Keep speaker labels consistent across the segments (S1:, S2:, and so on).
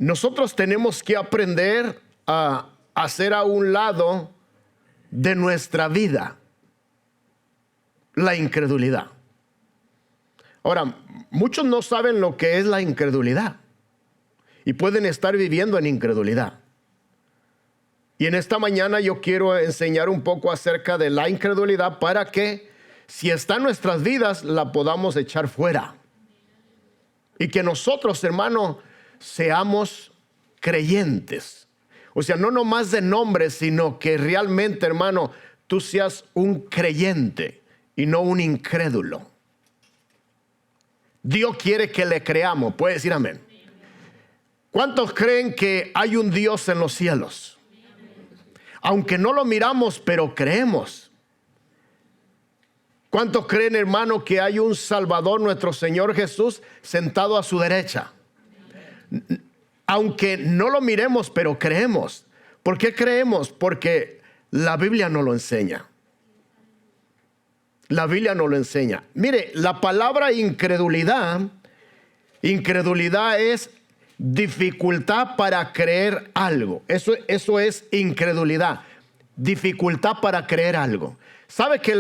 S1: nosotros tenemos que aprender a hacer a un lado de nuestra vida la incredulidad. Ahora, muchos no saben lo que es la incredulidad y pueden estar viviendo en incredulidad. Y en esta mañana yo quiero enseñar un poco acerca de la incredulidad para que, si está en nuestras vidas, la podamos echar fuera. Y que nosotros, hermano, seamos creyentes. O sea, no nomás de nombre, sino que realmente, hermano, tú seas un creyente y no un incrédulo. Dios quiere que le creamos. ¿Puede decir amén? ¿Cuántos creen que hay un Dios en los cielos? Aunque no lo miramos, pero creemos. ¿Cuántos creen, hermano, que hay un Salvador, nuestro Señor Jesús, sentado a su derecha? Aunque no lo miremos, pero creemos. ¿Por qué creemos? Porque la Biblia nos lo enseña. La Biblia nos lo enseña. Mire, la palabra incredulidad es dificultad para creer algo. Eso es incredulidad. Dificultad para creer algo. ¿Sabe que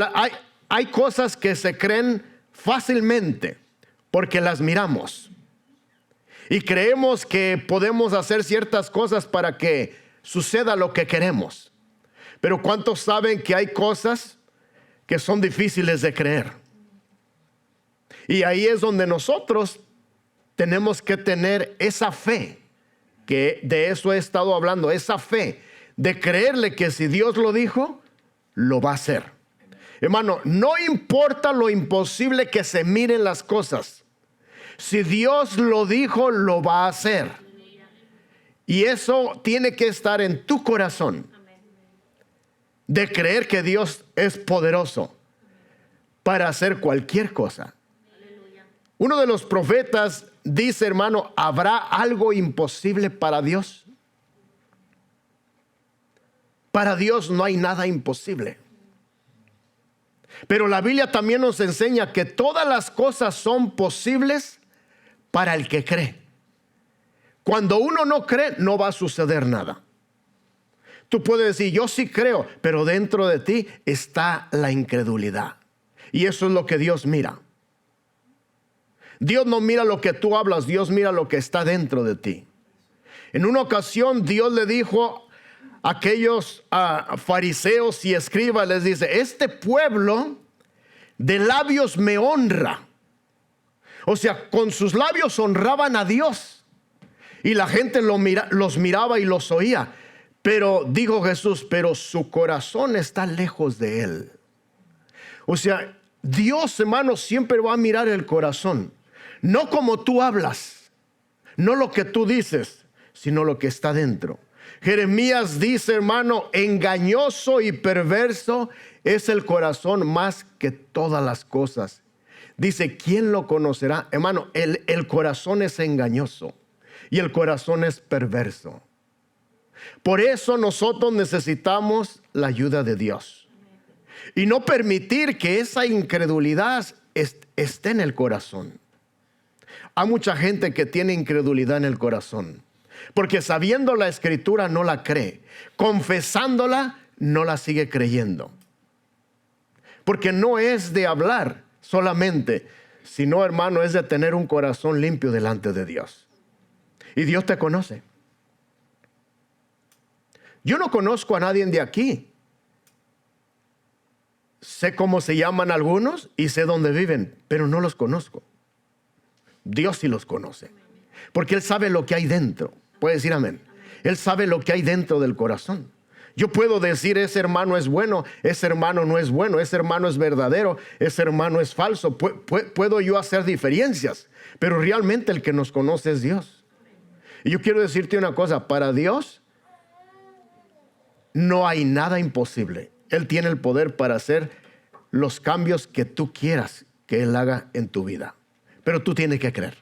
S1: hay cosas que se creen fácilmente porque las miramos? Y creemos que podemos hacer ciertas cosas para que suceda lo que queremos. Pero ¿cuántos saben que hay cosas que son difíciles de creer? Y ahí es donde nosotros tenemos que tener esa fe, que de eso he estado hablando, esa fe de creerle que si Dios lo dijo, lo va a hacer. Hermano, no importa lo imposible que se miren las cosas. Si Dios lo dijo, lo va a hacer. Y eso tiene que estar en tu corazón, de creer que Dios es poderoso para hacer cualquier cosa. Uno de los profetas dice, hermano, ¿habrá algo imposible para Dios? Para Dios no hay nada imposible. Pero la Biblia también nos enseña que todas las cosas son posibles para el que cree. Cuando uno no cree, no va a suceder nada. Tú puedes decir, yo sí creo, pero dentro de ti está la incredulidad. Y eso es lo que Dios mira. Dios no mira lo que tú hablas, Dios mira lo que está dentro de ti. En una ocasión Dios le dijo a aquellos fariseos y escribas, les dice, este pueblo de labios me honra. O sea, con sus labios honraban a Dios. Y la gente los miraba y los oía. Pero dijo Jesús, pero su corazón está lejos de él. O sea, Dios, hermano, siempre va a mirar el corazón. No como tú hablas, no lo que tú dices, sino lo que está dentro. Jeremías dice, hermano, engañoso y perverso es el corazón más que todas las cosas. Dice, ¿quién lo conocerá? Hermano, el corazón es engañoso y el corazón es perverso. Por eso nosotros necesitamos la ayuda de Dios. Y no permitir que esa incredulidad esté en el corazón. Hay mucha gente que tiene incredulidad en el corazón, porque sabiendo la escritura no la cree, confesándola no la sigue creyendo. Porque no es de hablar solamente, sino, hermano, es de tener un corazón limpio delante de Dios. Y Dios te conoce. Yo no conozco a nadie de aquí. Sé cómo se llaman algunos y sé dónde viven, pero no los conozco. Dios sí los conoce, porque Él sabe lo que hay dentro. Puede decir amén. Él sabe lo que hay dentro del corazón. Yo puedo decir, ese hermano es bueno, ese hermano no es bueno, ese hermano es verdadero, ese hermano es falso. Puedo yo hacer diferencias, pero realmente el que nos conoce es Dios. Y yo quiero decirte una cosa, para Dios no hay nada imposible. Él tiene el poder para hacer los cambios que tú quieras que Él haga en tu vida. Pero tú tienes que creer.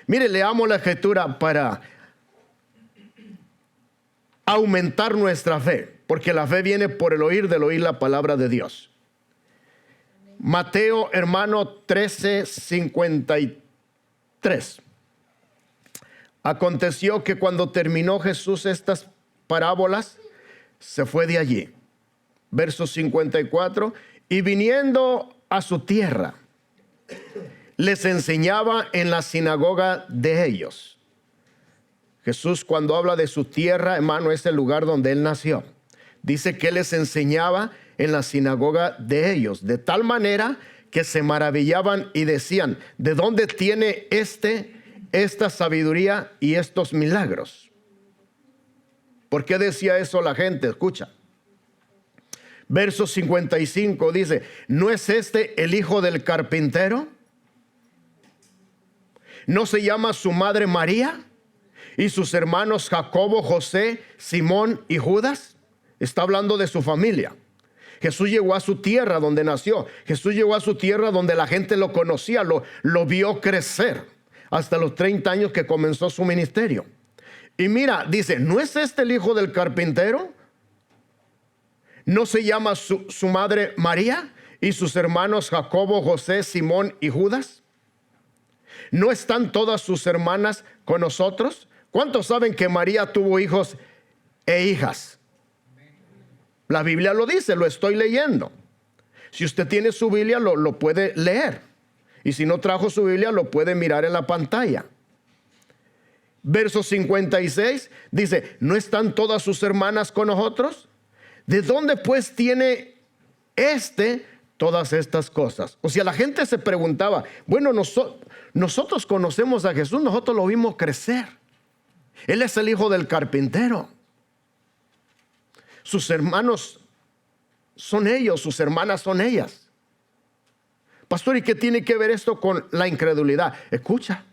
S1: Mire, leamos la escritura para aumentar nuestra fe, porque la fe viene por el oír, del oír la palabra de Dios. Mateo, hermano, 13:53. Aconteció que cuando terminó Jesús estas parábolas, se fue de allí. Verso 54. Y viniendo a su tierra, les enseñaba en la sinagoga de ellos. Jesús, cuando habla de su tierra, hermano, es el lugar donde él nació. Dice que les enseñaba en la sinagoga de ellos, de tal manera que se maravillaban y decían: ¿de dónde tiene esta sabiduría y estos milagros? ¿Por qué decía eso la gente? Escucha. Verso 55 dice: ¿no es este el hijo del carpintero? ¿No se llama su madre María y sus hermanos Jacobo, José, Simón y Judas? Está hablando de su familia. Jesús llegó a su tierra donde nació. Jesús llegó a su tierra donde la gente lo conocía, lo vio crecer hasta los 30 años que comenzó su ministerio. Y mira, dice: ¿no es este el hijo del carpintero? ¿No se llama su madre María y sus hermanos Jacobo, José, Simón y Judas? ¿No están todas sus hermanas con nosotros? ¿Cuántos saben que María tuvo hijos e hijas? La Biblia lo dice, lo estoy leyendo. Si usted tiene su Biblia, lo puede leer. Y si no trajo su Biblia, lo puede mirar en la pantalla. Verso 56 dice: ¿no están todas sus hermanas con nosotros? ¿De dónde pues tiene todas estas cosas? O sea, la gente se preguntaba: bueno, nosotros conocemos a Jesús, nosotros lo vimos crecer. Él es el hijo del carpintero. Sus hermanos son ellos, sus hermanas son ellas. Pastor, ¿y qué tiene que ver esto con la incredulidad? Escucha.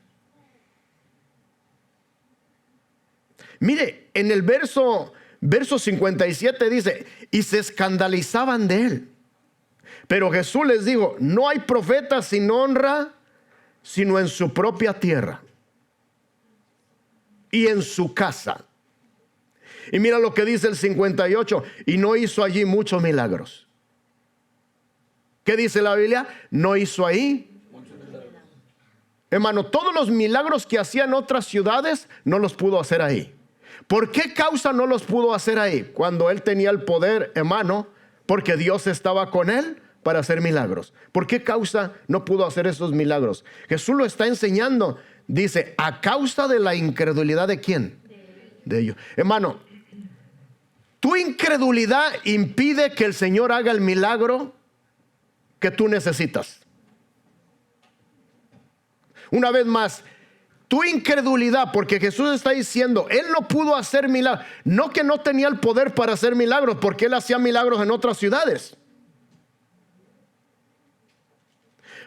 S1: Mire, en el verso 57 dice: y se escandalizaban de él. Pero Jesús les dijo: no hay profeta sin honra sino en su propia tierra y en su casa. Y mira lo que dice el 58: y no hizo allí muchos milagros. ¿Qué dice la Biblia? No hizo ahí. Hermano, todos los milagros que hacía en otras ciudades no los pudo hacer ahí. ¿Por qué causa no los pudo hacer ahí? Cuando él tenía el poder, hermano, porque Dios estaba con él para hacer milagros. ¿Por qué causa no pudo hacer esos milagros? Jesús lo está enseñando. Dice: a causa de la incredulidad ¿de quién? De ellos. Hermano, tu incredulidad impide que el Señor haga el milagro que tú necesitas. Una vez más, tu incredulidad, porque Jesús está diciendo, él no pudo hacer milagros. No que no tenía el poder para hacer milagros, porque él hacía milagros en otras ciudades.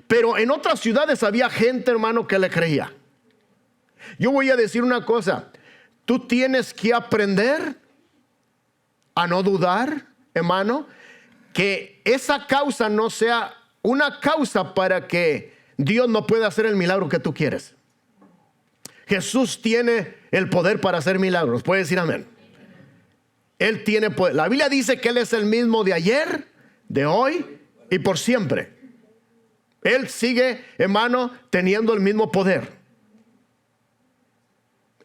S1: Pero en otras ciudades había gente, hermano, que le creía. Yo voy a decir una cosa: tú tienes que aprender a no dudar, hermano, que esa causa no sea una causa para que Dios no pueda hacer el milagro que tú quieres. Jesús tiene el poder para hacer milagros. ¿Puede decir amén? Él tiene poder. La Biblia dice que Él es el mismo de ayer, de hoy y por siempre. Él sigue, hermano, teniendo el mismo poder.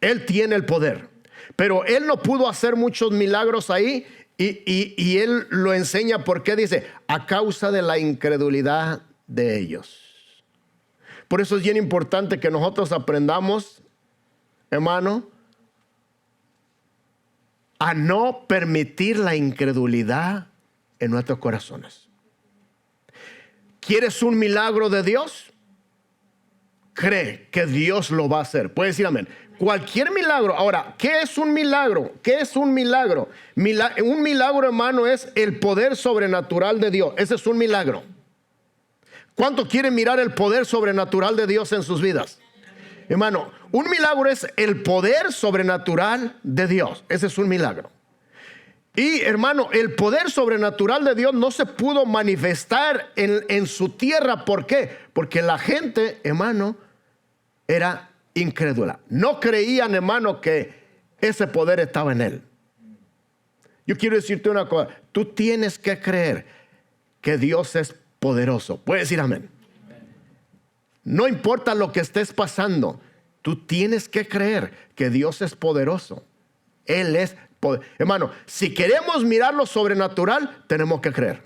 S1: Él tiene el poder. Pero Él no pudo hacer muchos milagros ahí. Y Él lo enseña porque dice: a causa de la incredulidad de ellos. Por eso es bien importante que nosotros aprendamos, hermano, a no permitir la incredulidad en nuestros corazones. ¿Quieres un milagro de Dios? Cree que Dios lo va a hacer. Puede decir amén. Cualquier milagro. Ahora, ¿qué es un milagro? ¿Qué es un milagro? Un milagro, hermano, es el poder sobrenatural de Dios. Ese es un milagro. ¿Cuánto quieren mirar el poder sobrenatural de Dios en sus vidas? Hermano, un milagro es el poder sobrenatural de Dios. Ese es un milagro. Y hermano, el poder sobrenatural de Dios no se pudo manifestar en su tierra. ¿Por qué? Porque la gente, hermano, era incrédula. No creían, hermano, que ese poder estaba en él. Yo quiero decirte una cosa: tú tienes que creer que Dios es poderoso. Puedes decir amén. No importa lo que estés pasando, Tú tienes que creer que Dios es poderoso. Él es poderoso. Hermano, si queremos mirar lo sobrenatural, tenemos que creer.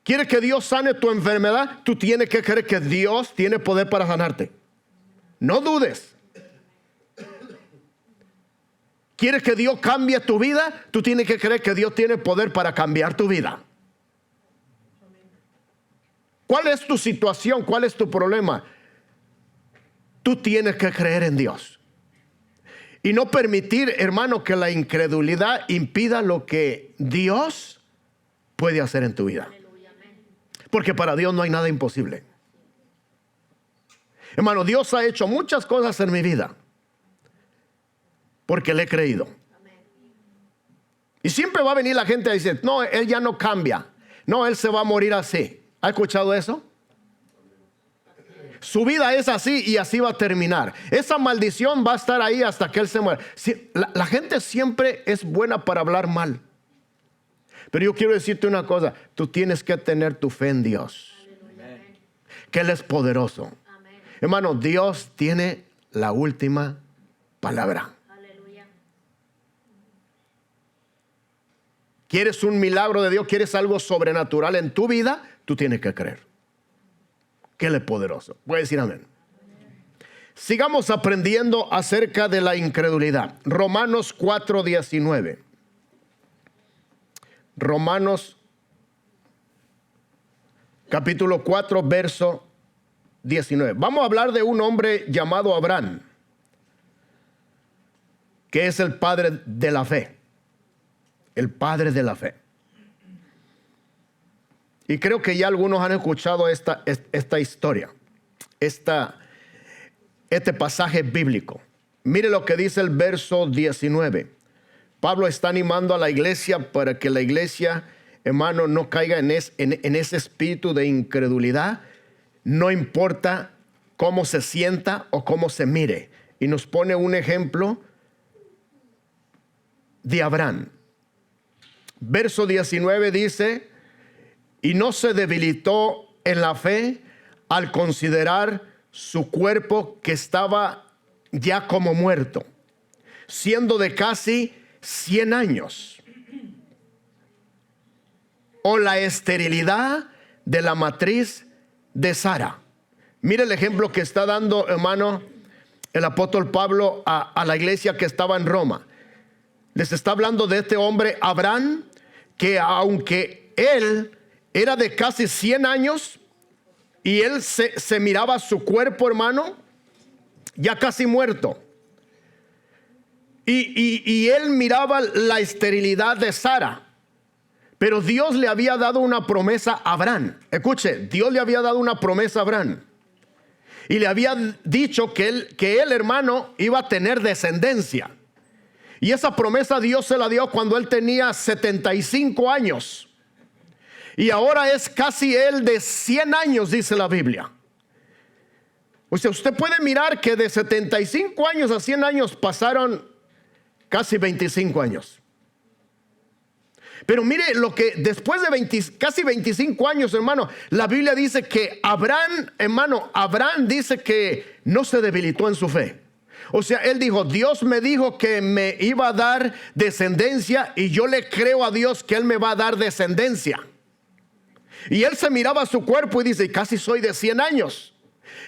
S1: ¿Quieres que Dios sane tu enfermedad? Tú tienes que creer que Dios tiene poder para sanarte. No dudes. ¿Quieres que Dios cambie tu vida? Tú tienes que creer que Dios tiene poder para cambiar tu vida. ¿Cuál es tu situación? ¿Cuál es tu problema? Tú tienes que creer en Dios. Y no permitir, hermano, que la incredulidad impida lo que Dios puede hacer en tu vida. Porque para Dios no hay nada imposible. Hermano, Dios ha hecho muchas cosas en mi vida. Porque le he creído. Y siempre va a venir la gente a decir, no, Él ya no cambia. No, Él se va a morir así. ¿Ha escuchado eso? Su vida es así y así va a terminar. Esa maldición va a estar ahí hasta que Él se muera. La gente siempre es buena para hablar mal. Pero yo quiero decirte una cosa. Tú tienes que tener tu fe en Dios. Que Él es poderoso. Hermano, Dios tiene la última palabra. ¿Quieres un milagro de Dios? ¿Quieres algo sobrenatural en tu vida? Tú tienes que creer que Él es poderoso. Voy a decir amén. Sigamos aprendiendo acerca de la incredulidad. Romanos 4:19. Romanos capítulo 4, verso 19. Vamos a hablar de un hombre llamado Abraham, que es el padre de la fe. El padre de la fe. Y creo que ya algunos han escuchado esta historia, este pasaje bíblico. Mire lo que dice el verso 19. Pablo está animando a la iglesia para que la iglesia, hermano, no caiga en ese espíritu de incredulidad. No importa cómo se sienta o cómo se mire. Y nos pone un ejemplo de Abraham. Verso 19 dice, y no se debilitó en la fe al considerar su cuerpo que estaba ya como muerto, siendo de casi 100 años, o la esterilidad de la matriz de Sara. Mire el ejemplo que está dando, hermano, el apóstol Pablo a la iglesia que estaba en Roma. Les está hablando de este hombre Abraham, que aunque él era de casi 100 años y él se miraba su cuerpo, hermano, ya casi muerto. Y él miraba la esterilidad de Sara. Pero Dios le había dado una promesa a Abraham. Escuche, Dios le había dado una promesa a Abraham. Y le había dicho que él, hermano, iba a tener descendencia. Y esa promesa Dios se la dio cuando él tenía 75 años. Y ahora es casi él de 100 años, dice la Biblia. O sea, usted puede mirar que de 75 años a 100 años pasaron casi 25 años. Pero mire lo que después de casi 25 años, hermano, la Biblia dice que Abraham dice que no se debilitó en su fe. O sea, él dijo, Dios me dijo que me iba a dar descendencia y yo le creo a Dios que Él me va a dar descendencia. Y él se miraba su cuerpo y dice, casi soy de 100 años.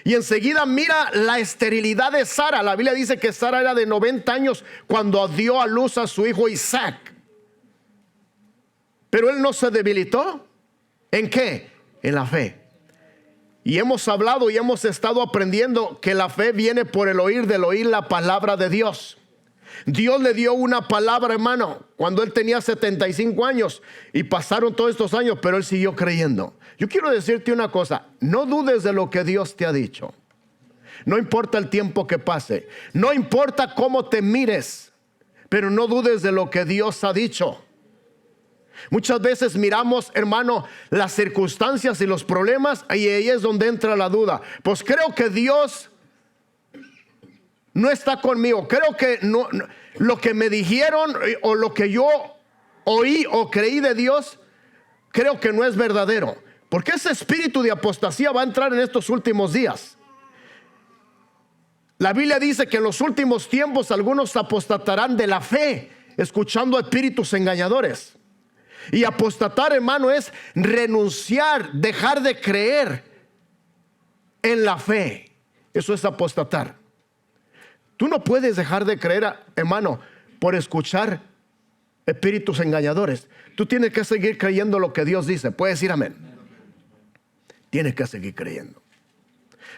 S1: Y enseguida mira la esterilidad de Sara. La Biblia dice que Sara era de 90 años cuando dio a luz a su hijo Isaac. Pero él no se debilitó. ¿En qué? En la fe. Y hemos hablado y hemos estado aprendiendo que la fe viene por el oír, del oír la palabra de Dios. Dios le dio una palabra, hermano, cuando él tenía 75 años y pasaron todos estos años, pero él siguió creyendo. Yo quiero decirte una cosa, no dudes de lo que Dios te ha dicho. No importa el tiempo que pase, no importa cómo te mires, pero no dudes de lo que Dios ha dicho. Muchas veces miramos, hermano, las circunstancias y los problemas y ahí es donde entra la duda. Pues creo que Dios no está conmigo. Creo que no, lo que me dijeron o lo que yo oí o creí de Dios, creo que no es verdadero. Porque ese espíritu de apostasía va a entrar en estos últimos días. La Biblia dice que en los últimos tiempos algunos apostatarán de la fe, escuchando a espíritus engañadores. Y apostatar, hermano, es renunciar, dejar de creer en la fe. Eso es apostatar. Tú no puedes dejar de creer, hermano, por escuchar espíritus engañadores. Tú tienes que seguir creyendo lo que Dios dice. ¿Puedes decir amén? Tienes que seguir creyendo.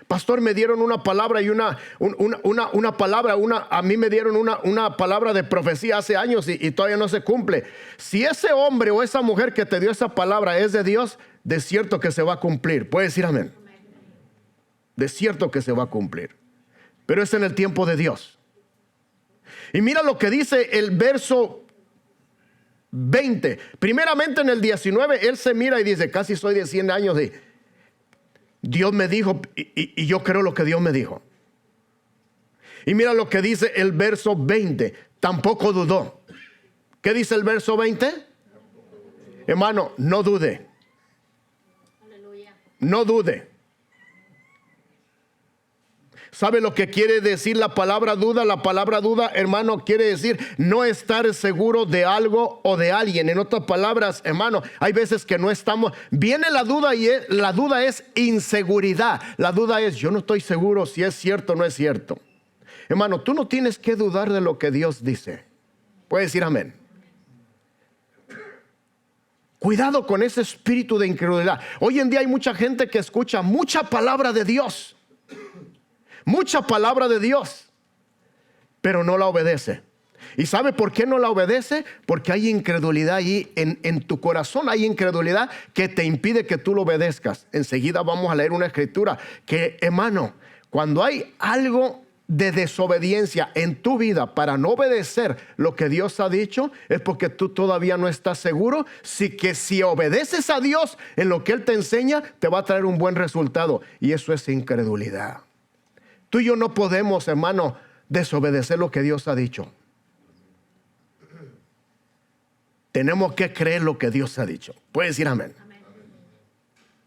S1: Pastor, me dieron una palabra y a mí me dieron una palabra de profecía hace años y todavía no se cumple. Si ese hombre o esa mujer que te dio esa palabra es de Dios, de cierto que se va a cumplir. ¿Puedes decir amén? De cierto que se va a cumplir. Pero es en el tiempo de Dios. Y mira lo que dice el verso 20. Primeramente en el 19, él se mira y dice, casi soy de 100 años y Dios me dijo, y yo creo lo que Dios me dijo. Y mira lo que dice el verso 20. Tampoco dudó. ¿Qué dice el verso 20? Hermano, no dude. No dude. ¿Sabe lo que quiere decir la palabra duda? La palabra duda, hermano, quiere decir no estar seguro de algo o de alguien. En otras palabras, hermano, hay veces que no estamos. Viene la duda y la duda es inseguridad. La duda es yo no estoy seguro si es cierto o no es cierto. Hermano, tú no tienes que dudar de lo que Dios dice. Puedes decir amén. Cuidado con ese espíritu de incredulidad. Hoy en día hay mucha gente que escucha mucha palabra de Dios. Mucha palabra de Dios, pero no la obedece. ¿Y sabe por qué no la obedece? Porque hay incredulidad ahí en tu corazón. Hay incredulidad que te impide que tú lo obedezcas. Enseguida vamos a leer una escritura que, hermano, cuando hay algo de desobediencia en tu vida para no obedecer lo que Dios ha dicho, es porque tú todavía no estás seguro si obedeces a Dios en lo que Él te enseña, te va a traer un buen resultado. Y eso es incredulidad. Tú y yo no podemos, hermano, desobedecer lo que Dios ha dicho. Tenemos que creer lo que Dios ha dicho. Puedes decir amén.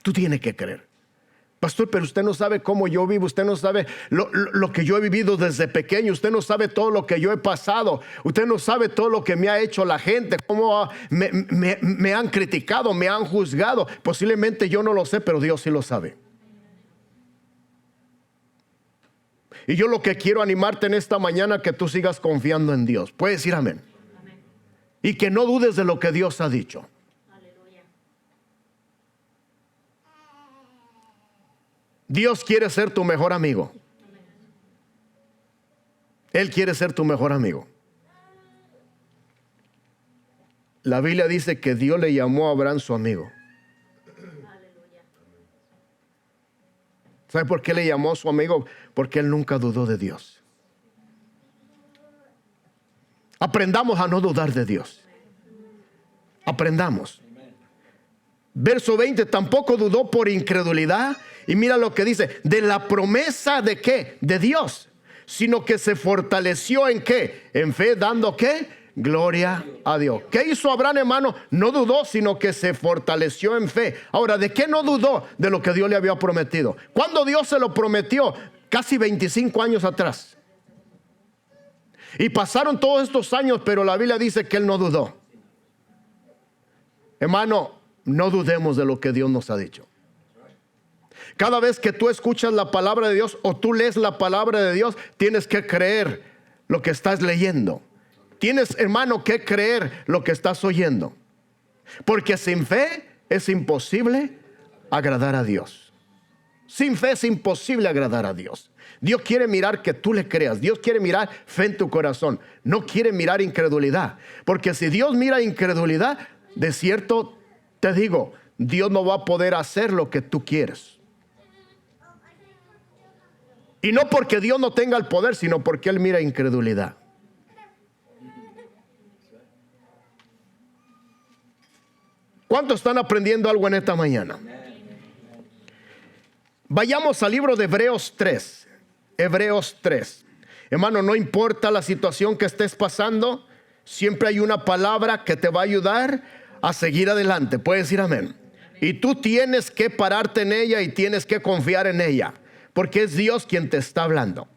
S1: Tú tienes que creer. Pastor, pero usted no sabe cómo yo vivo. Usted no sabe lo que yo he vivido desde pequeño. Usted no sabe todo lo que yo he pasado. Usted no sabe todo lo que me ha hecho la gente. Cómo me han criticado, me han juzgado. Posiblemente yo no lo sé, pero Dios sí lo sabe. Y yo lo que quiero animarte en esta mañana, que tú sigas confiando en Dios. Puedes decir amén. Amén. Y que no dudes de lo que Dios ha dicho. Aleluya. Dios quiere ser tu mejor amigo. Amén. Él quiere ser tu mejor amigo. La Biblia dice que Dios le llamó a Abraham su amigo. ¿Sabe por qué le llamó su amigo? Porque él nunca dudó de Dios. Aprendamos a no dudar de Dios. Aprendamos. Verso 20, tampoco dudó por incredulidad. Y mira lo que dice, de la promesa de ¿qué? De Dios. Sino que se fortaleció en ¿qué? En fe, dando ¿qué? Gloria a Dios. ¿Qué hizo Abraham, hermano? No dudó, sino que se fortaleció en fe. Ahora, ¿de qué no dudó? De lo que Dios le había prometido. ¿Cuándo Dios se lo prometió? Casi 25 años atrás. Y pasaron todos estos años, pero la Biblia dice que él no dudó. Hermano, no dudemos de lo que Dios nos ha dicho. Cada vez que tú escuchas la palabra de Dios o tú lees la palabra de Dios, tienes que creer lo que estás leyendo. Tienes, hermano, que creer lo que estás oyendo. Porque sin fe es imposible agradar a Dios. Sin fe es imposible agradar a Dios. Dios quiere mirar que tú le creas. Dios quiere mirar fe en tu corazón. No quiere mirar incredulidad. Porque si Dios mira incredulidad, de cierto te digo, Dios no va a poder hacer lo que tú quieres. Y no porque Dios no tenga el poder, sino porque Él mira incredulidad. ¿Cuántos están aprendiendo algo en esta mañana? Vayamos al libro de Hebreos 3. Hebreos 3. Hermano, no importa la situación que estés pasando, siempre hay una palabra que te va a ayudar a seguir adelante. Puedes decir amén. Y tú tienes que pararte en ella y tienes que confiar en ella, porque es Dios quien te está hablando.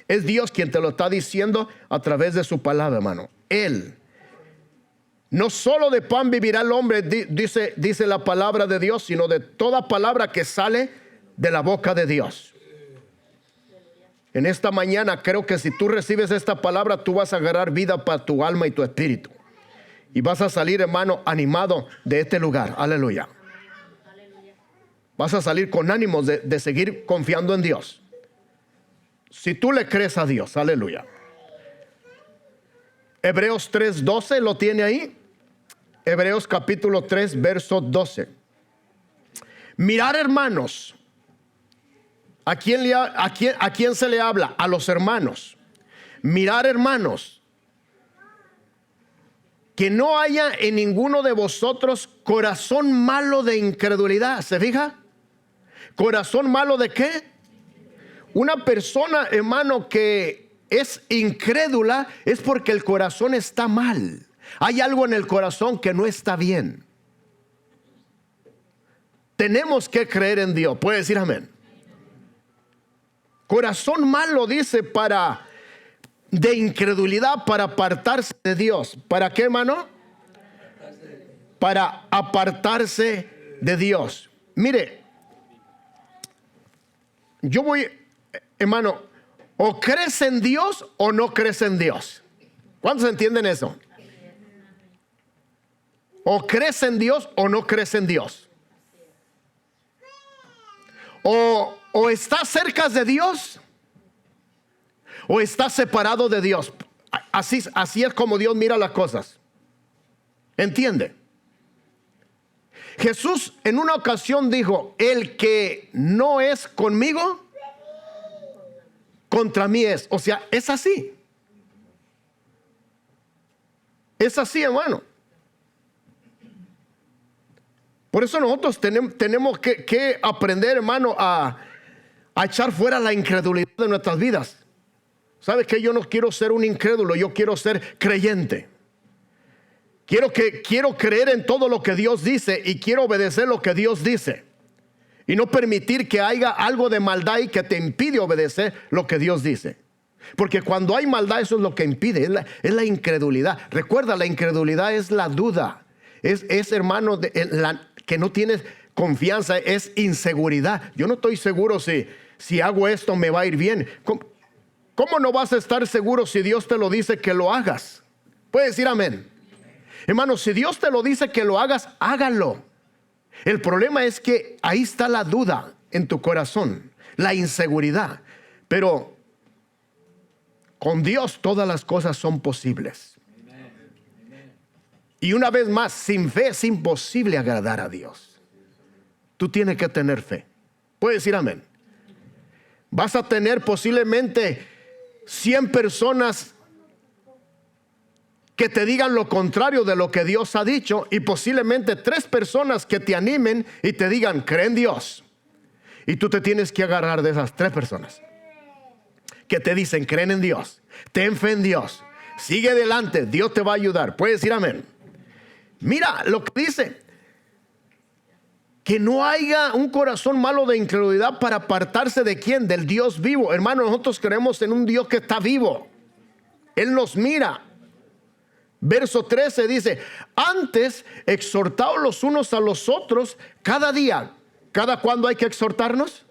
S1: Es Dios quien te lo está diciendo a través de su palabra, hermano. Él. No solo de pan vivirá el hombre, dice la palabra de Dios, sino de toda palabra que sale de la boca de Dios. En esta mañana creo que si tú recibes esta palabra, tú vas a agarrar vida para tu alma y tu espíritu. Y vas a salir, hermano, animado de este lugar. Aleluya. Vas a salir con ánimos de seguir confiando en Dios. Si tú le crees a Dios, aleluya. Hebreos 3:12, ¿lo tiene ahí? Hebreos capítulo 3, verso 12. Mirad, hermanos, ¿a quién se le habla? A los hermanos. Mirad, hermanos, que no haya en ninguno de vosotros corazón malo de incredulidad. ¿Se fija? ¿Corazón malo de qué? Una persona, hermano, que es incrédula es porque el corazón está mal. Hay algo en el corazón que no está bien. Tenemos que creer en Dios. ¿Puede decir amén? Corazón malo, dice, de incredulidad, para apartarse de Dios. ¿Para qué, hermano? Para apartarse de Dios. Mire, yo voy, hermano, o crees en Dios o no crees en Dios. ¿Cuántos entienden eso? O crees en Dios o no crees en Dios. O estás cerca de Dios o estás separado de Dios. Así es como Dios mira las cosas. ¿Entiende? Jesús en una ocasión dijo: el que no es conmigo, contra mí es. O sea, es así. Es así, hermano. Por eso nosotros tenemos que aprender, hermano, a echar fuera la incredulidad de nuestras vidas. ¿Sabes qué? Yo no quiero ser un incrédulo, yo quiero ser creyente. Quiero creer en todo lo que Dios dice y quiero obedecer lo que Dios dice. Y no permitir que haya algo de maldad y que te impide obedecer lo que Dios dice. Porque cuando hay maldad, eso es lo que impide, es la incredulidad. Recuerda, la incredulidad es la duda. Es hermano, que no tienes confianza, es inseguridad. Yo no estoy seguro si hago esto me va a ir bien. ¿Cómo no vas a estar seguro si Dios te lo dice que lo hagas? Puedes decir amén. Hermano, si Dios te lo dice que lo hagas, hágalo. El problema es que ahí está la duda en tu corazón, la inseguridad. Pero con Dios todas las cosas son posibles. Y una vez más, sin fe es imposible agradar a Dios. Tú tienes que tener fe. Puedes decir amén. Vas a tener posiblemente 100 personas que te digan lo contrario de lo que Dios ha dicho, y posiblemente 3 personas que te animen y te digan: cree en Dios. Y tú te tienes que agarrar de esas 3 personas que te dicen: creen en Dios, ten fe en Dios, sigue adelante, Dios te va a ayudar. Puedes decir amén. Mira lo que dice: que no haya un corazón malo de incredulidad, para apartarse de ¿quién? Del Dios vivo. Hermano, nosotros creemos en un Dios que está vivo. Él nos mira. Verso 13 dice: antes exhortaos los unos a los otros cada día. ¿Cada cuándo hay que exhortarnos?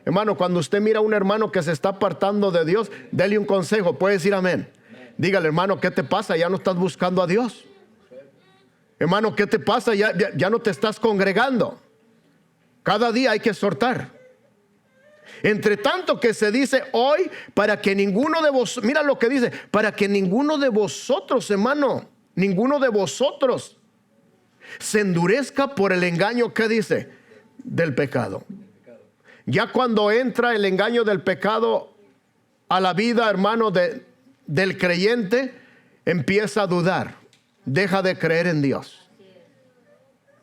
S1: Hermano, cuando usted mira a un hermano que se está apartando de Dios, dele un consejo. Puede decir amén. Dígale: hermano, ¿qué te pasa? Ya no estás buscando a Dios. Hermano, ¿qué te pasa? Ya no te estás congregando. Cada día hay que exhortar. Entre tanto que se dice hoy, para que ninguno de vosotros, mira lo que dice, para que ninguno de vosotros, hermano, ninguno de vosotros se endurezca por el engaño, ¿qué dice? Del pecado. Ya cuando entra el engaño del pecado a la vida, hermano, del creyente, empieza a dudar, deja de creer en Dios.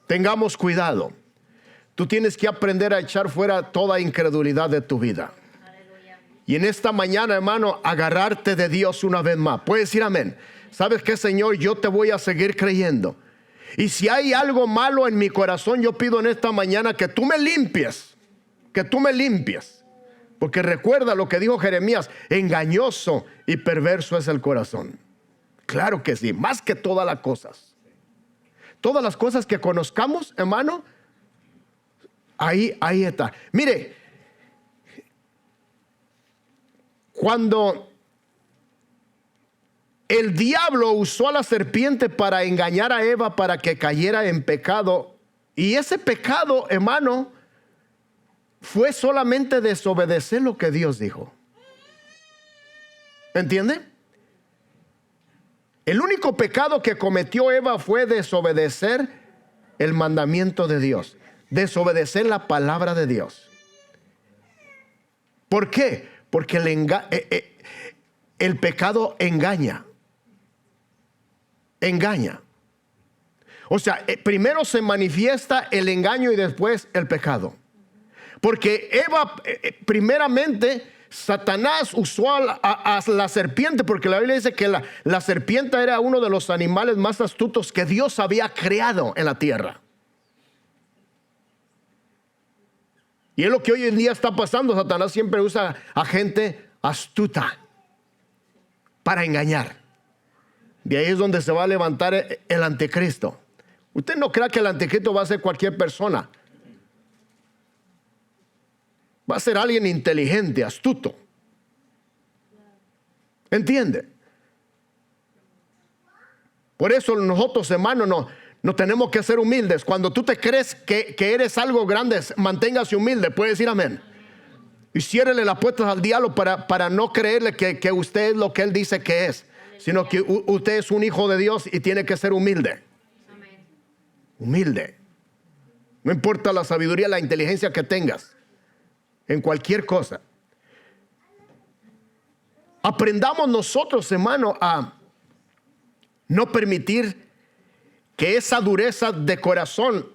S1: Tengamos cuidado. Tú tienes que aprender a echar fuera toda incredulidad de tu vida. Aleluya. Y en esta mañana, hermano, agarrarte de Dios una vez más. Puedes decir amén. ¿Sabes qué, Señor? Yo te voy a seguir creyendo. Y si hay algo malo en mi corazón, yo pido en esta mañana que tú me limpies. Que tú me limpies. Porque recuerda lo que dijo Jeremías: engañoso y perverso es el corazón. Claro que sí, más que todas las cosas. Todas las cosas que conozcamos, hermano, ahí está. Mire, cuando el diablo usó a la serpiente para engañar a Eva para que cayera en pecado, y ese pecado, hermano, fue solamente desobedecer lo que Dios dijo. ¿Entiende? El único pecado que cometió Eva fue desobedecer el mandamiento de Dios, desobedecer la palabra de Dios. ¿Por qué? Porque el pecado engaña. Engaña. O sea, primero se manifiesta el engaño y después el pecado. Porque Eva, primeramente, Satanás usó a la serpiente, porque la Biblia dice que la serpiente era uno de los animales más astutos que Dios había creado en la tierra. Y es lo que hoy en día está pasando. Satanás siempre usa a gente astuta para engañar. De ahí es donde se va a levantar el anticristo. Usted no crea que el anticristo va a ser cualquier persona. Va a ser alguien inteligente, astuto. ¿Entiende? Por eso nosotros, hermanos, no tenemos que ser humildes. Cuando tú te crees que eres algo grande, manténgase humilde. Puede decir amén. Y ciérrele las puertas al diablo para no creerle que usted es lo que él dice que es, sino que usted es un hijo de Dios y tiene que ser humilde. Humilde. No importa la sabiduría, la inteligencia que tengas en cualquier cosa. Aprendamos nosotros, hermano, a no permitir que esa dureza de corazón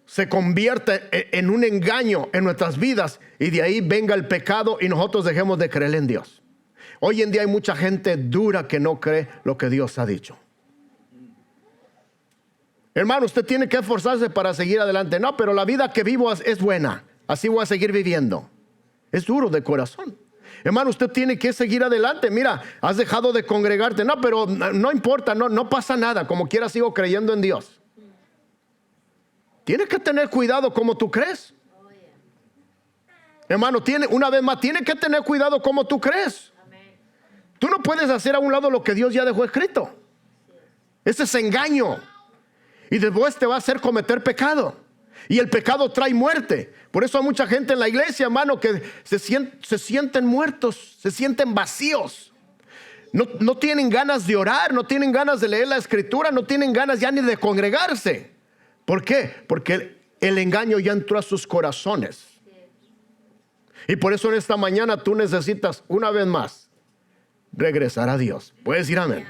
S1: se convierta en un engaño en nuestras vidas y de ahí venga el pecado y nosotros dejemos de creer en Dios. Hoy en día hay mucha gente dura que no cree lo que Dios ha dicho. Hermano, usted tiene que esforzarse para seguir adelante. No, pero la vida que vivo es buena. Así voy a seguir viviendo. Es duro de corazón. Hermano, usted tiene que seguir adelante. Mira, has dejado de congregarte. No, pero no importa, no pasa nada. Como quiera sigo creyendo en Dios. Tienes que tener cuidado como tú crees. Hermano, una vez más, tienes que tener cuidado como tú crees. Tú no puedes hacer a un lado lo que Dios ya dejó escrito. Ese es engaño. Y después te va a hacer cometer pecado. Y el pecado trae muerte. Por eso hay mucha gente en la iglesia, hermano, que se sienten muertos, se sienten vacíos. No tienen ganas de orar, no tienen ganas de leer la escritura, no tienen ganas ya ni de congregarse. ¿Por qué? Porque el engaño ya entró a sus corazones. Y por eso en esta mañana tú necesitas una vez más regresar a Dios. ¿Puedes decir amén?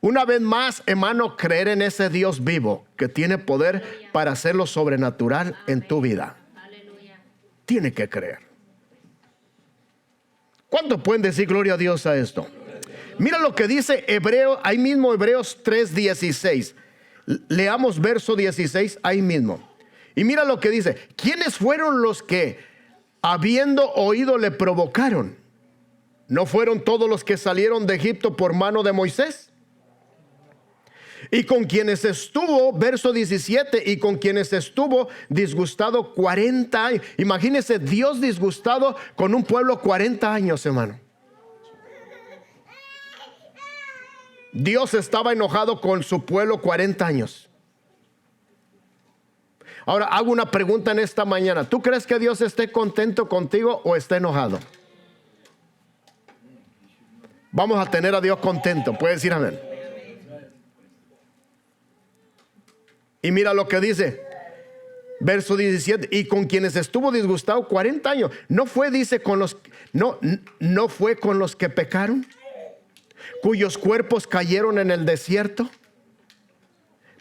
S1: Una vez más, hermano, creer en ese Dios vivo que tiene poder para hacer lo sobrenatural en tu vida. Tiene que creer. ¿Cuántos pueden decir gloria a Dios a esto? Mira lo que dice ahí mismo Hebreos 3:16. Leamos verso 16 ahí mismo. Y mira lo que dice. ¿Quiénes fueron los que, habiendo oído, le provocaron? ¿No fueron todos los que salieron de Egipto por mano de Moisés? Y con quienes estuvo, verso 17, y con quienes estuvo disgustado 40 años. Imagínese Dios disgustado con un pueblo 40 años, hermano. Dios estaba enojado con su pueblo 40 años. Ahora hago una pregunta en esta mañana. ¿Tú crees que Dios esté contento contigo o está enojado? Vamos a tener a Dios contento. Puedes decir amén. Y mira lo que dice, verso 17, y con quienes estuvo disgustado 40 años. No fue con los que pecaron, cuyos cuerpos cayeron en el desierto.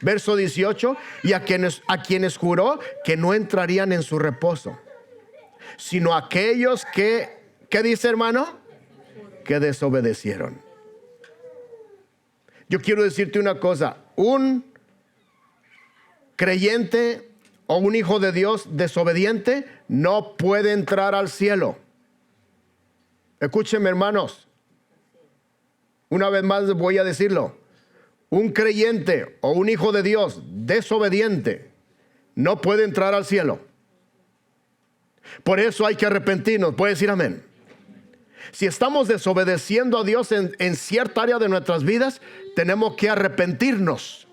S1: Verso 18, y a quienes juró que no entrarían en su reposo, sino aquellos que, ¿qué dice, hermano? Que desobedecieron. Yo quiero decirte una cosa, un creyente, o un hijo de Dios desobediente no puede entrar al cielo. Escúchenme, hermanos. Una vez más voy a decirlo. Un creyente o un hijo de Dios desobediente no puede entrar al cielo. Por eso hay que arrepentirnos. ¿Puede decir amén? Si estamos desobedeciendo a Dios en cierta área de nuestras vidas, tenemos que arrepentirnos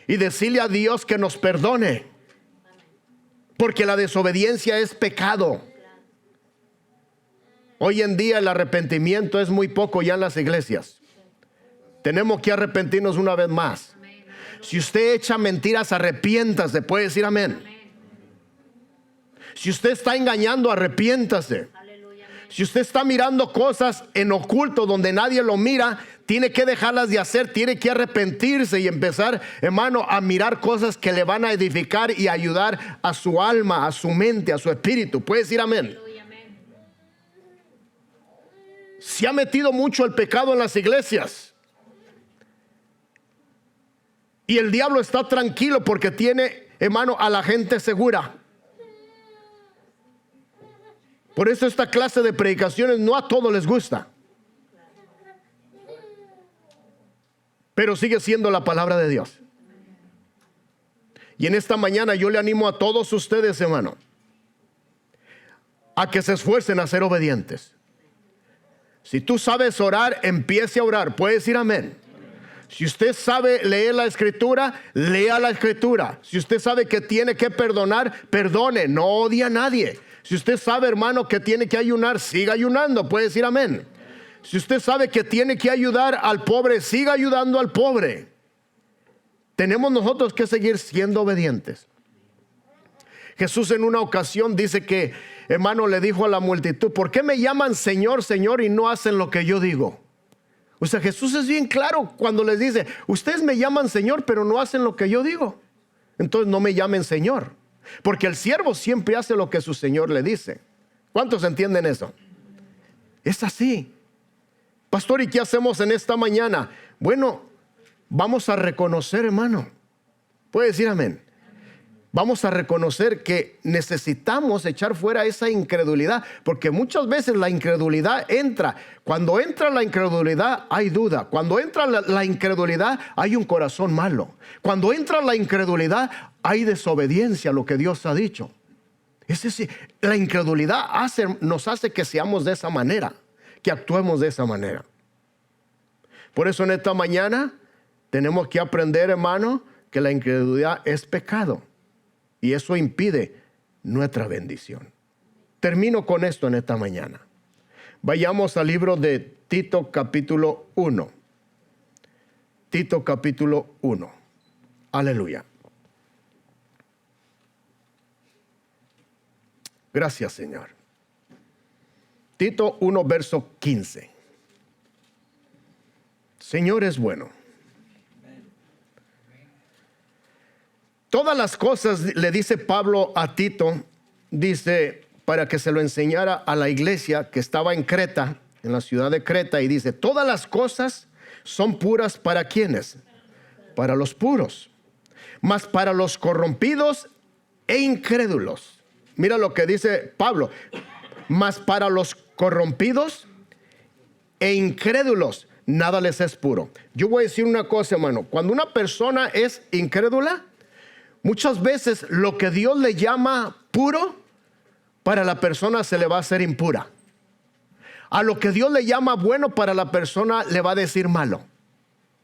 S1: y decirle a Dios que nos perdone, porque la desobediencia es pecado. Hoy en día el arrepentimiento es muy poco ya en las iglesias. Tenemos que arrepentirnos una vez más. Si usted echa mentiras, arrepiéntase. Puede decir amén. Si usted está engañando, arrepiéntase. Si usted está mirando cosas en oculto donde nadie lo mira, tiene que dejarlas de hacer, tiene que arrepentirse y empezar, hermano, a mirar cosas que le van a edificar y ayudar a su alma, a su mente, a su espíritu. Puede decir amén. Se ha metido mucho el pecado en las iglesias. Y el diablo está tranquilo porque tiene, hermano, a la gente segura. Por eso esta clase de predicaciones no a todos les gusta. Pero sigue siendo la palabra de Dios. Y en esta mañana yo le animo a todos ustedes, hermano, a que se esfuercen a ser obedientes. Si tú sabes orar, empiece a orar. Puede decir amén. Si usted sabe leer la escritura, lea la escritura. Si usted sabe que tiene que perdonar, perdone. No odie a nadie. Si usted sabe, hermano, que tiene que ayunar, siga ayunando. Puede decir amén. Si usted sabe que tiene que ayudar al pobre, siga ayudando al pobre. Tenemos nosotros que seguir siendo obedientes. Jesús en una ocasión dice que, hermano, le dijo a la multitud: ¿por qué me llaman Señor, Señor y no hacen lo que yo digo? O sea, Jesús es bien claro cuando les dice: ustedes me llaman Señor, pero no hacen lo que yo digo. Entonces no me llamen Señor. Porque el siervo siempre hace lo que su Señor le dice. ¿Cuántos entienden eso? Es así. Pastor, ¿y qué hacemos en esta mañana? Bueno, vamos a reconocer, hermano. Puede decir amén. Vamos a reconocer que necesitamos echar fuera esa incredulidad, porque muchas veces la incredulidad entra. Cuando entra la incredulidad hay duda. Cuando entra la incredulidad hay un corazón malo. Cuando entra la incredulidad hay desobediencia a lo que Dios ha dicho. Es decir, la incredulidad nos hace que seamos de esa manera, que actuemos de esa manera. Por eso en esta mañana tenemos que aprender, hermano, que la incredulidad es pecado. Y eso impide nuestra bendición. Termino con esto en esta mañana. Vayamos al libro de Tito capítulo 1. Tito capítulo 1. Aleluya. Gracias, Señor. Tito 1, verso 15. Señor es bueno. Todas las cosas, le dice Pablo a Tito, dice, para que se lo enseñara a la iglesia que estaba en Creta, en la ciudad de Creta, y dice: todas las cosas son puras para ¿quiénes? Para los puros, mas para los corrompidos e incrédulos. Mira lo que dice Pablo: mas para los corrompidos e incrédulos nada les es puro. Yo voy a decir una cosa, hermano. Cuando una persona es incrédula, muchas veces lo que Dios le llama puro, para la persona se le va a hacer impura. A lo que Dios le llama bueno, para la persona le va a decir malo.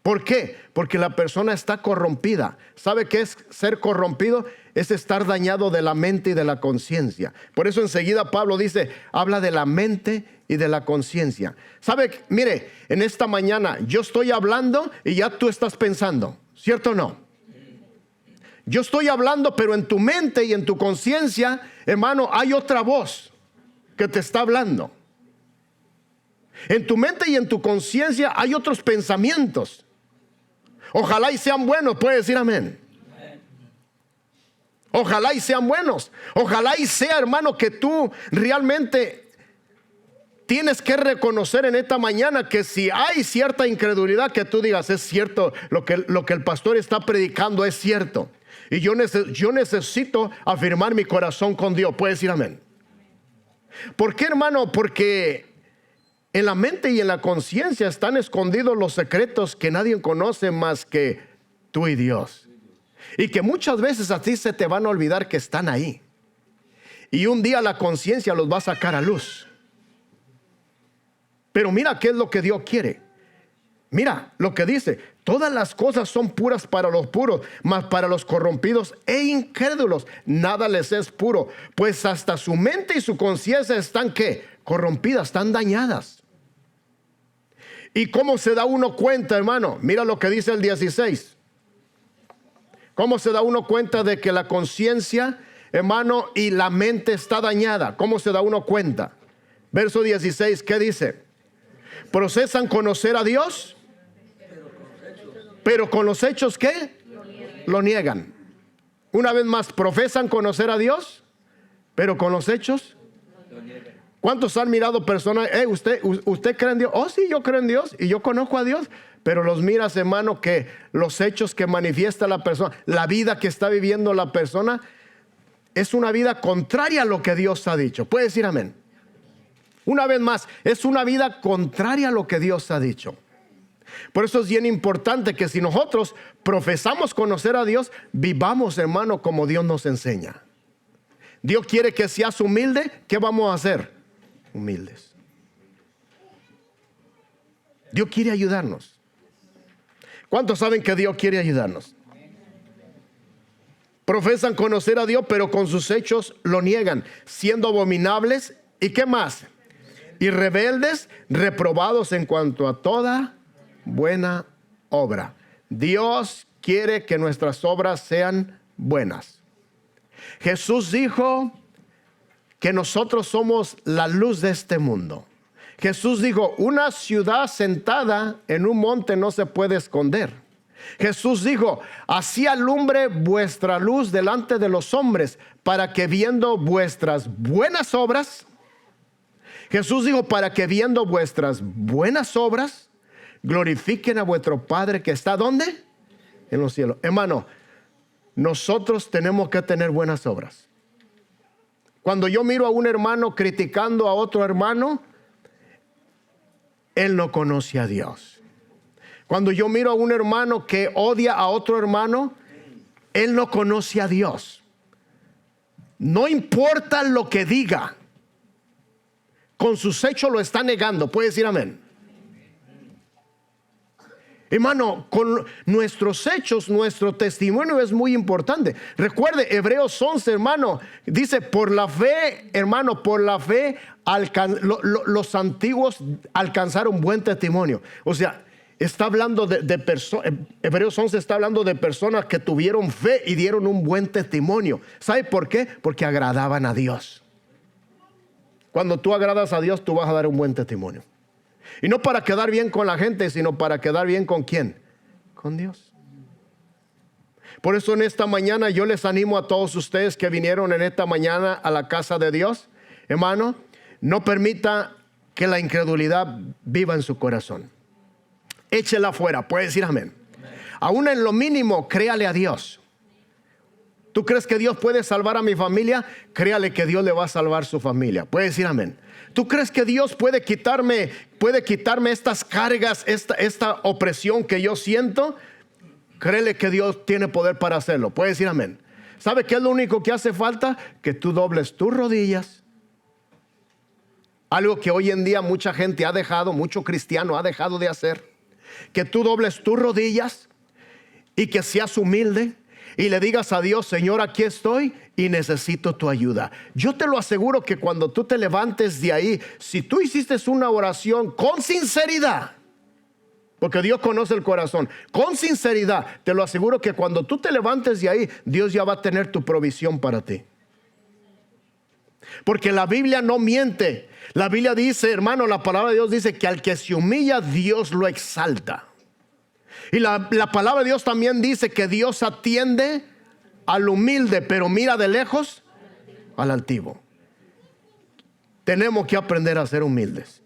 S1: ¿Por qué? Porque la persona está corrompida. ¿Sabe qué es ser corrompido? Es estar dañado de la mente y de la conciencia. Por eso enseguida Pablo dice, habla de la mente y de la conciencia. ¿Sabe? Mire, en esta mañana yo estoy hablando y ya tú estás pensando. ¿Cierto o no? Yo estoy hablando, pero en tu mente y en tu conciencia, hermano, hay otra voz que te está hablando. En tu mente y en tu conciencia hay otros pensamientos. Ojalá y sean buenos. Puede decir amén. Ojalá y sean buenos. Ojalá y sea, hermano, que tú realmente tienes que reconocer en esta mañana que si hay cierta incredulidad, que tú digas: es cierto, lo que el pastor está predicando es cierto. Y yo necesito afirmar mi corazón con Dios. ¿Puede decir amén? ¿Por qué, hermano? Porque en la mente y en la conciencia están escondidos los secretos que nadie conoce más que tú y Dios. Y que muchas veces a ti se te van a olvidar que están ahí. Y un día la conciencia los va a sacar a luz. Pero mira qué es lo que Dios quiere. Mira lo que dice: todas las cosas son puras para los puros, mas para los corrompidos e incrédulos nada les es puro, pues hasta su mente y su conciencia están ¿qué? Corrompidas, están dañadas. ¿Y cómo se da uno cuenta, hermano? Mira lo que dice el 16. ¿Cómo se da uno cuenta de que la conciencia, hermano, y la mente está dañada? ¿Cómo se da uno cuenta? Verso 16, ¿qué dice? Procesan conocer a Dios, pero con los hechos ¿qué? Lo niegan. Una vez más, profesan conocer a Dios, pero con los hechos lo niegan. ¿Cuántos han mirado personas? ¿Usted cree en Dios? Oh, sí, yo creo en Dios y yo conozco a Dios. Pero los miras, hermano, que los hechos que manifiesta la persona, la vida que está viviendo la persona, es una vida contraria a lo que Dios ha dicho. ¿Puede decir amén? Una vez más, es una vida contraria a lo que Dios ha dicho. Por eso es bien importante que si nosotros profesamos conocer a Dios, vivamos, hermano, como Dios nos enseña. Dios quiere que seas humilde. ¿Qué vamos a hacer? Humildes. Dios quiere ayudarnos. ¿Cuántos saben que Dios quiere ayudarnos? Profesan conocer a Dios, pero con sus hechos lo niegan, siendo abominables. ¿Y qué más? Y rebeldes, reprobados en cuanto a toda buena obra. Dios quiere que nuestras obras sean buenas. Jesús dijo que nosotros somos la luz de este mundo. Jesús dijo: una ciudad sentada en un monte no se puede esconder. Jesús dijo: así alumbre vuestra luz delante de los hombres, para que viendo vuestras buenas obras, Jesús dijo, para que viendo vuestras buenas obras, glorifiquen a vuestro Padre que está ¿dónde? En los cielos. Hermano, nosotros tenemos que tener buenas obras. Cuando yo miro a un hermano criticando a otro hermano, él no conoce a Dios. Cuando yo miro a un hermano que odia a otro hermano, él no conoce a Dios. No importa lo que diga, con sus hechos lo está negando. ¿Puede decir amén? Hermano, con nuestros hechos, nuestro testimonio es muy importante. Recuerde, Hebreos 11, hermano, dice: por la fe, hermano, por la fe los antiguos alcanzaron buen testimonio. O sea, está hablando de personas. Hebreos 11 está hablando de personas que tuvieron fe y dieron un buen testimonio. ¿Sabe por qué? Porque agradaban a Dios. Cuando tú agradas a Dios, tú vas a dar un buen testimonio. Y no para quedar bien con la gente, sino para quedar bien ¿con quién? Con Dios. Por eso en esta mañana yo les animo a todos ustedes que vinieron en esta mañana a la casa de Dios. Hermano, no permita que la incredulidad viva en su corazón. Échela fuera. Puede decir amén. Aún en lo mínimo, créale a Dios. ¿Tú crees que Dios puede salvar a mi familia? Créale que Dios le va a salvar su familia. Puede decir amén. ¿Tú crees que Dios puede quitarme estas cargas, esta opresión que yo siento? Créele que Dios tiene poder para hacerlo. Puede decir amén. ¿Sabe qué es lo único que hace falta? Que tú dobles tus rodillas. Algo que hoy en día mucha gente ha dejado, mucho cristiano ha dejado de hacer. Que tú dobles tus rodillas y que seas humilde. Y le digas a Dios: Señor, aquí estoy y necesito tu ayuda. Yo te lo aseguro que cuando tú te levantes de ahí, si tú hiciste una oración con sinceridad, porque Dios conoce el corazón, con sinceridad, te lo aseguro que cuando tú te levantes de ahí, Dios ya va a tener tu provisión para ti. Porque la Biblia no miente. La Biblia dice, hermano, la palabra de Dios dice que al que se humilla, Dios lo exalta. Y la palabra de Dios también dice que Dios atiende al humilde, pero mira de lejos al altivo. Tenemos que aprender a ser humildes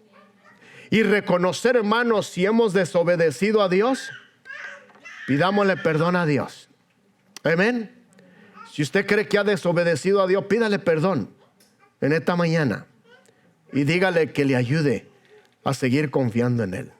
S1: y reconocer, hermanos, si hemos desobedecido a Dios, pidámosle perdón a Dios. Amén. Si usted cree que ha desobedecido a Dios, pídale perdón en esta mañana y dígale que le ayude a seguir confiando en Él.